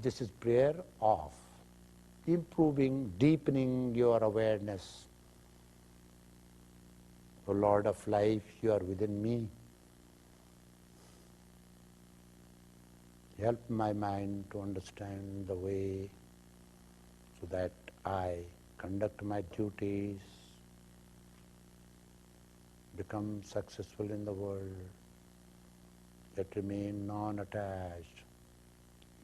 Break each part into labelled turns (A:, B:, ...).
A: This is prayer of improving, deepening your awareness. O Lord of life, you are within me. Help my mind to understand the way so that I conduct my duties, become successful in the world, yet remain non-attached.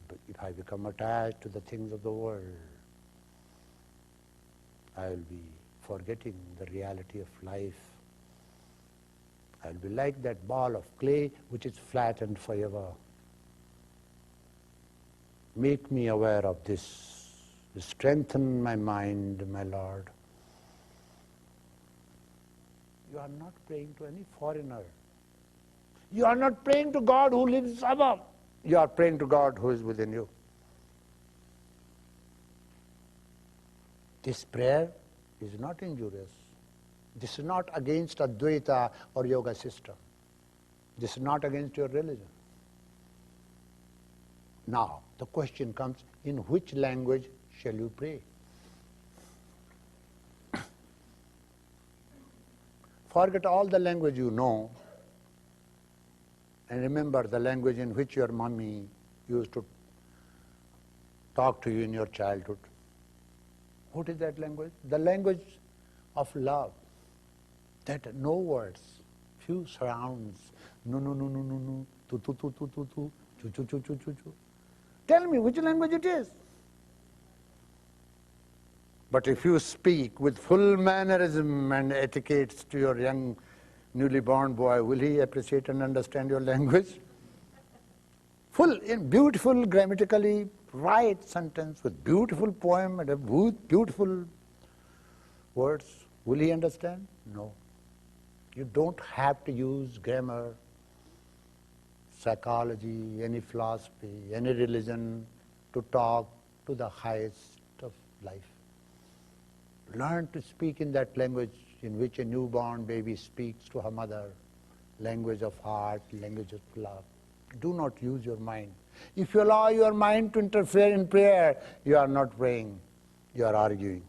A: But if I become attached to the things of the world, I will be forgetting the reality of life. I will be like that ball of clay which is flattened forever. Make me aware of this. Strengthen my mind, my Lord. You are not praying to any foreigner. You are not praying to God who lives above. You are praying to God who is within you. This prayer is not injurious. This is not against Advaita or Yoga system. This is not against your religion. Now, the question comes, in which language shall you pray? Forget all the language you know and remember the language in which your mommy used to talk to you in your childhood. What is that language? The language of love. That no words, few sounds. No, no, no, no, no, no. Tu, tu, tu, tu, tu, tu. Chu, chu, chu, chu, chu, chu. Tell me which language it is. But if you speak with full mannerism and etiquettes to your young newly born boy, will he appreciate and understand your language? Full, in beautiful, grammatically right sentence with beautiful poem and beautiful words. Will he understand? No. You don't have to use grammar, psychology, any philosophy, any religion to talk to the highest of life. Learn to speak in that language in which a newborn baby speaks to her mother, language of heart, language of love. Do not use your mind. If you allow your mind to interfere in prayer, you are not praying, you are arguing.